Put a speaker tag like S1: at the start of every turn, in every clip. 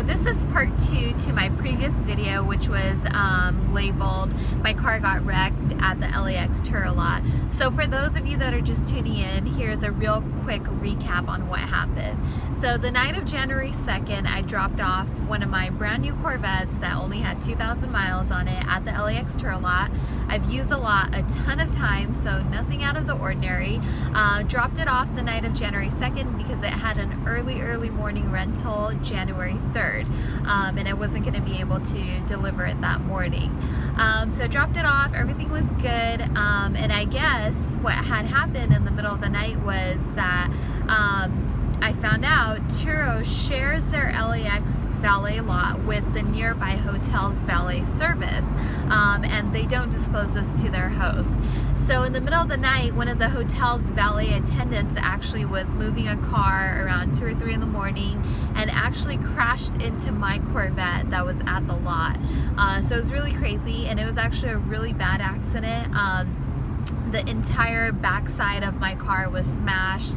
S1: this is part 2 to my previous video, which was labeled "My Car Got Wrecked at the LAX Turo Lot." So for those of you that are just tuning in, here's a real quick recap on what happened. So the night of January 2nd, I dropped off one of my brand new Corvettes that only had 2,000 miles on it at the LAX Turo Lot. I've used the lot a ton of times, so nothing out of the ordinary. Dropped it off the night of January 2nd because it had an early morning rental January 3rd, and I wasn't going to be able to deliver it that morning. So dropped it off, everything was good, and I guess what had happened in the middle of the night was that I found out Turo shares their LAX valet lot with the nearby hotel's valet service, and they don't disclose this to their hosts. So in the middle of the night, one of the hotel's valet attendants actually was moving a car around 2 or 3 in the morning and actually crashed into my Corvette that was at the lot. So it was really crazy, and it was actually a really bad accident. The entire backside of my car was smashed.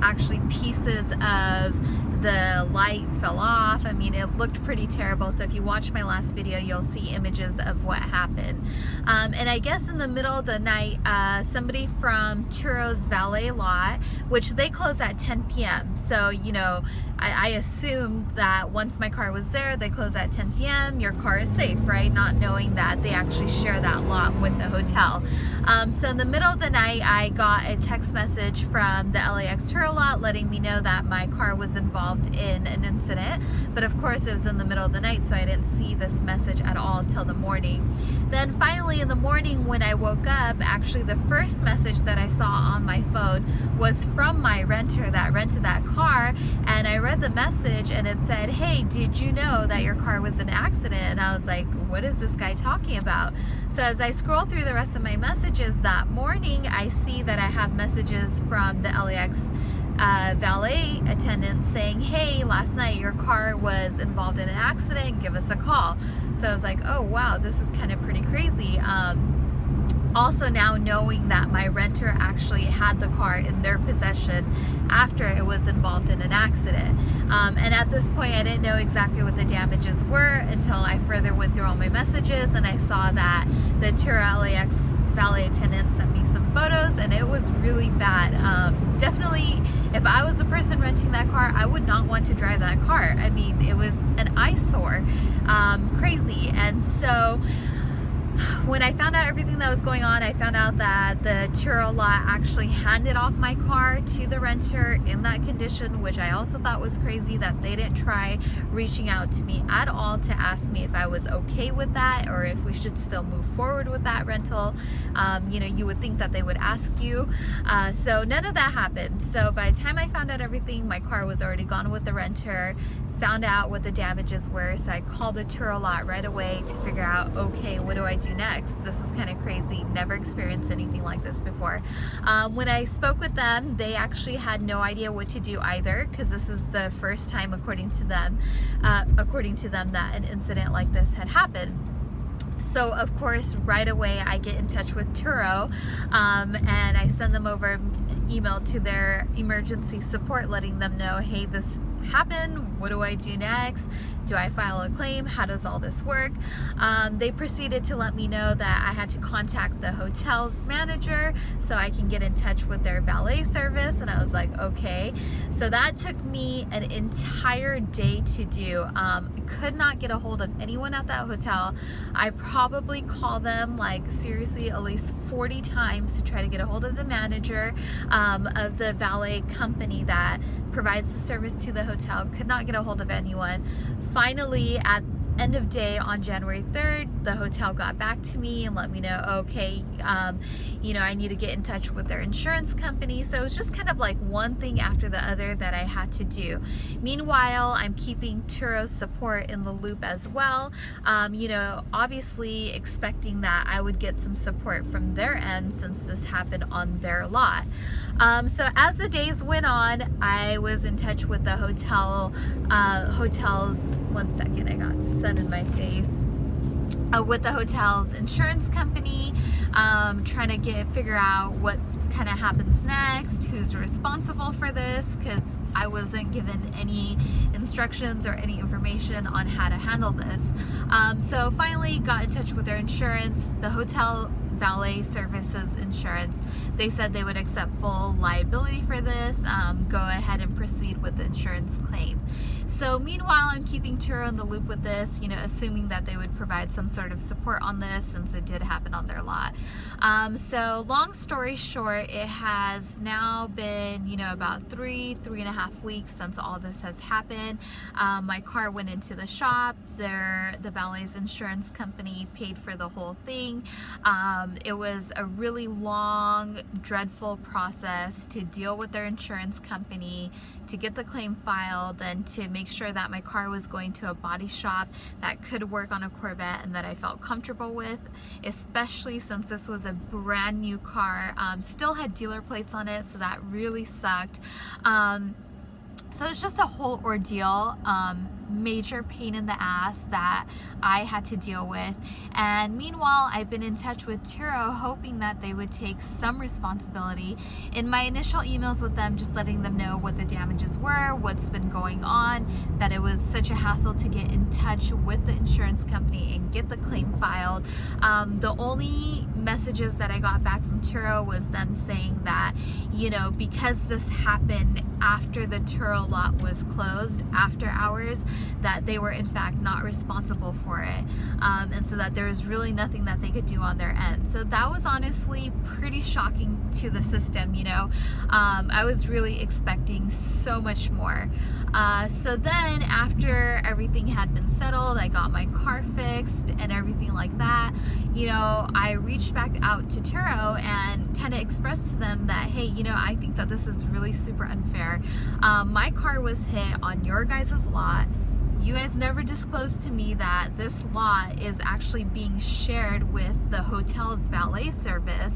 S1: Actually, pieces of the light fell off. I mean, it looked pretty terrible. So if you watch my last video, you'll see images of what happened. And I guess in the middle of the night, somebody from Turo's valet lot, which they close at 10 p.m. So, you know, I assumed that once my car was there, they close at 10 p.m. Your car is safe, right? Not knowing that they actually share that lot with the hotel. So in the middle of the night, I got a text message from the LAX Turo lot letting me know that my car was involved in an incident. But of course, it was in the middle of the night, so I didn't see this message at all till the morning. Then finally in the morning when I woke up, actually the first message that I saw on my phone was from my renter that rented that car, and I read the message and it said, "Hey, did you know that your car was in an accident?" And I was like, what is this guy talking about? So as I scroll through the rest of my messages that morning, I see that I have messages from the LAX valet attendant saying, "Hey, last night your car was involved in an accident, give us a call." So I was like, oh wow, this is kind of pretty crazy. Also now knowing that my renter actually had the car in their possession after it was involved in an accident. And at this point I didn't know exactly what the damages were until I further went through all my messages and I saw that the Turo LAX valet attendant sent me some photos and it was really bad. Definitely, if I was the person renting that car, I would not want to drive that car. I mean, it was an eyesore, crazy. And so when I found out everything that was going on, I found out that the Turo lot actually handed off my car to the renter in that condition, which I also thought was crazy that they didn't try reaching out to me at all to ask me if I was okay with that or if we should still move forward with that rental. You know, you would think that they would ask you. So none of that happened. So by the time I found out everything, my car was already gone with the renter. Found out what the damages were, so I called the Turo lot right away to figure out, okay, what do I do next? This is kind of crazy. Never experienced anything like this before. When I spoke with them, they actually had no idea what to do either, because this is the first time, according to them, that an incident like this had happened. So of course, right away I get in touch with Turo, and I send them over an email to their emergency support letting them know, hey, this happened, what do I do next? Do I file a claim? How does all this work? They proceeded to let me know that I had to contact the hotel's manager so I can get in touch with their valet service, and I was like, okay. So that took me an entire day to do. Could not get a hold of anyone at that hotel. I probably called them like seriously at least 40 times to try to get a hold of the manager of the valet company that provides the service to the hotel. Could not get a hold of anyone. Finally, at end of day on January 3rd, the hotel got back to me and let me know, okay, you know, I need to get in touch with their insurance company. So it was just kind of like one thing after the other that I had to do. Meanwhile, I'm keeping Turo's support in the loop as well, you know, obviously expecting that I would get some support from their end since this happened on their lot. So as the days went on, I was in touch with the hotel's, one second, I got sun in my face, with the hotel's insurance company, trying to figure out what kind of happens next, who's responsible for this, because I wasn't given any instructions or any information on how to handle this. So finally got in touch with their insurance, the hotel valet services insurance. They said they would accept full liability for this, go ahead and proceed with the insurance claim. So meanwhile, I'm keeping Turo in the loop with this, assuming that they would provide some sort of support on this since it did happen on their lot. So long story short, it has now been, about 3.5 weeks since all this has happened. My car went into the shop. The valet's insurance company paid for the whole thing. It was a really long, dreadful process to deal with their insurance company, to get the claim filed, and to make sure that my car was going to a body shop that could work on a Corvette and that I felt comfortable with, especially since this was a brand new car. Still had dealer plates on it, so that really sucked. So it's just a whole ordeal, major pain in the ass that I had to deal with. And meanwhile, I've been in touch with Turo, hoping that they would take some responsibility. In my initial emails with them, just letting them know what the damages were, what's been going on, that it was such a hassle to get in touch with the insurance company and get the claim filed. The only messages that I got back from Turo was them saying that, because this happened after the Turo lot was closed, after hours, that they were in fact not responsible for it, and so that there was really nothing that they could do on their end. So that was honestly pretty shocking to the system. I was really expecting so much more. So then after everything had been settled, I got my car fixed and everything like that, I reached back out to Turo and kind of expressed to them that, hey, I think that this is really super unfair. My car was hit on your guys' lot. You guys never disclosed to me that this lot is actually being shared with the hotel's valet service.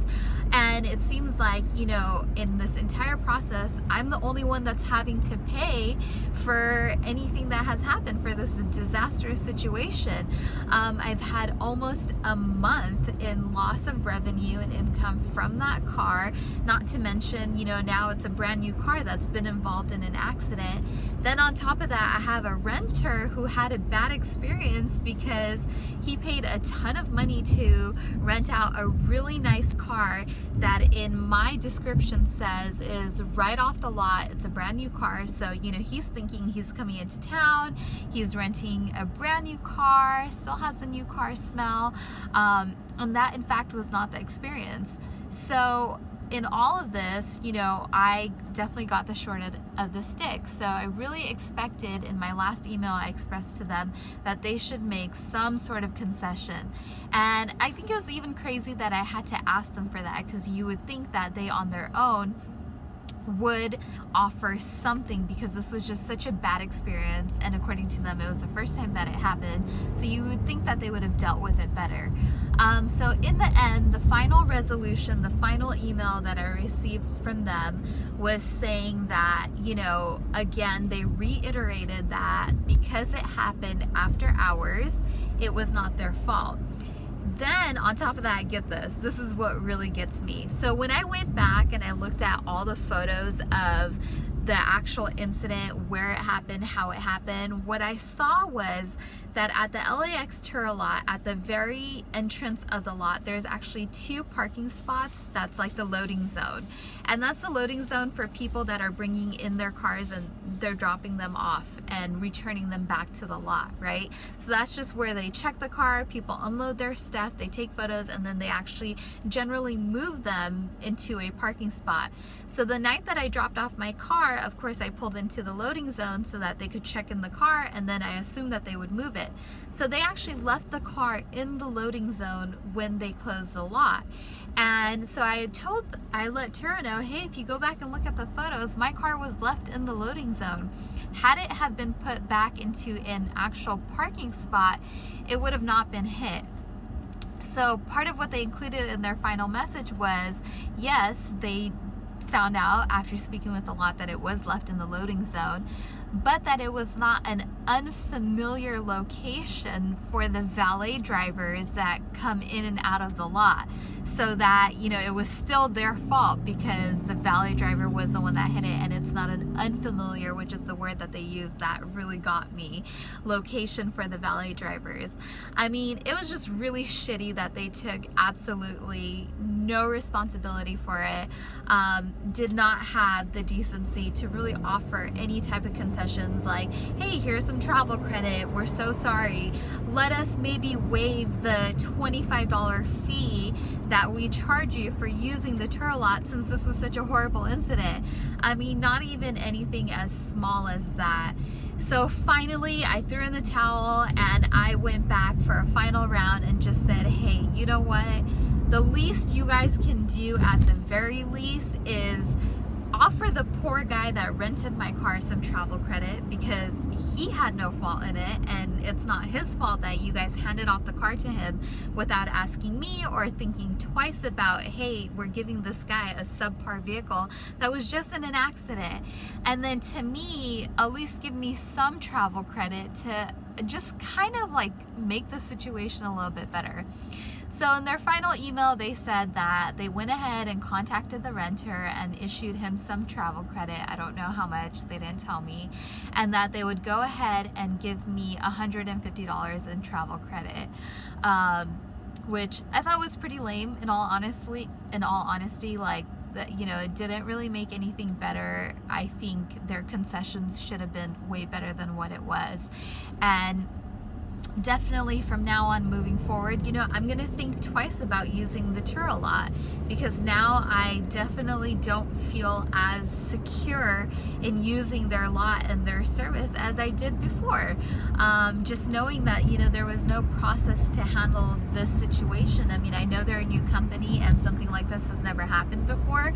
S1: And it seems like, in this entire process, I'm the only one that's having to pay for anything that has happened for this disastrous situation. I've had almost a month in loss of revenue and income from that car, not to mention, now it's a brand new car that's been involved in an accident. Then on top of that, I have a renter who had a bad experience because he paid a ton of money to rent out a really nice car that in my description says is right off the lot. It's a brand new car. So, he's thinking he's coming into town, he's renting a brand new car, still has a new car smell. And that in fact was not the experience. So in all of this, I definitely got the short end of the stick. So I really expected, in my last email I expressed to them, that they should make some sort of concession. And I think it was even crazy that I had to ask them for that, because you would think that they on their own would offer something, because this was just such a bad experience, and according to them it was the first time that it happened, so you would think that they would have dealt with it better. So in the end, the final resolution, the final email that I received from them was saying that, again, they reiterated that because it happened after hours, it was not their fault. Then on top of that, get this is what really gets me. So when I went back and I looked at all the photos of the actual incident, where it happened, how it happened, what I saw was that at the LAX Turo lot, at the very entrance of the lot, there's actually 2 parking spots that's like the loading zone. And that's the loading zone for people that are bringing in their cars and they're dropping them off and returning them back to the lot, right? So that's just where they check the car, people unload their stuff, they take photos, and then they actually generally move them into a parking spot. So the night that I dropped off my car, of course I pulled into the loading zone so that they could check in the car, and then I assumed that they would move it. So they actually left the car in the loading zone when they closed the lot. And so I let Turo know, hey, if you go back and look at the photos, my car was left in the loading zone. Had it have been put back into an actual parking spot, it would have not been hit. So part of what they included in their final message was, yes, they found out after speaking with the lot that it was left in the loading zone, but that it was not an unfamiliar location for the valet drivers that come in and out of the lot. So that, you know, it was still their fault because the valet driver was the one that hit it, and it's not an unfamiliar, which is the word that they used that really got me, location for the valet drivers. I mean, it was just really shitty that they took absolutely no responsibility for it, did not have the decency to really offer any type of concessions like, hey, here's some travel credit, we're so sorry, let us maybe waive the $25 fee that we charge you for using the Turo lot since this was such a horrible incident. I mean, not even anything as small as that. So finally I threw in the towel and I went back for a final round and just said, hey, you know what? The least you guys can do at the very least is offer the poor guy that rented my car some travel credit, because he had no fault in it, and it's not his fault that you guys handed off the car to him without asking me or thinking twice about, hey, we're giving this guy a subpar vehicle that was just in an accident. And then to me, at least give me some travel credit to just kind of like make the situation a little bit better. So in their final email, they said that they went ahead and contacted the renter and issued him some travel credit. I don't know how much, they didn't tell me. And that they would go ahead and give me $150 in travel credit, which I thought was pretty lame in all honesty. Like, that, you know, it didn't really make anything better. I think their concessions should have been way better than what it was. And definitely from now on moving forward, you know, I'm gonna think twice about using the Turo lot, because now I definitely don't feel as secure in using their lot and their service as I did before. Just knowing that, you know, there was no process to handle this situation. I mean, I know they're a new company and something like this has never happened before,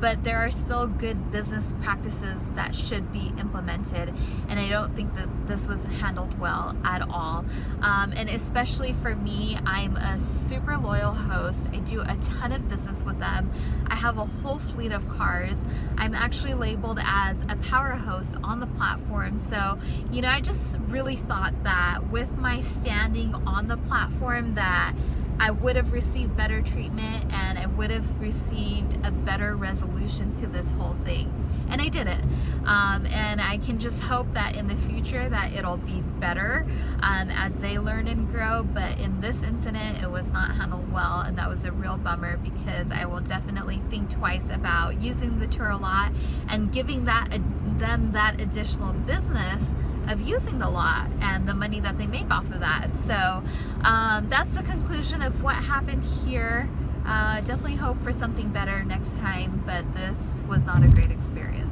S1: but there are still good business practices that should be implemented, and I don't think that this was handled well at all. And especially for me, I'm a super loyal host. I do a ton of business with them. I have a whole fleet of cars. I'm actually labeled as a power host on the platform. So, you know, I just really thought that with my standing on the platform that I would have received better treatment and I would have received a better resolution to this whole thing. And I didn't. And I can just hope that in the future that it'll be better as they learn and grow. But in this incident, it was not handled well, and that was a real bummer, because I will definitely think twice about using the Turo lot and giving them that additional business of using the lot and the money that they make off of that. So that's the conclusion of what happened here. Definitely hope for something better next time, but this was not a great experience.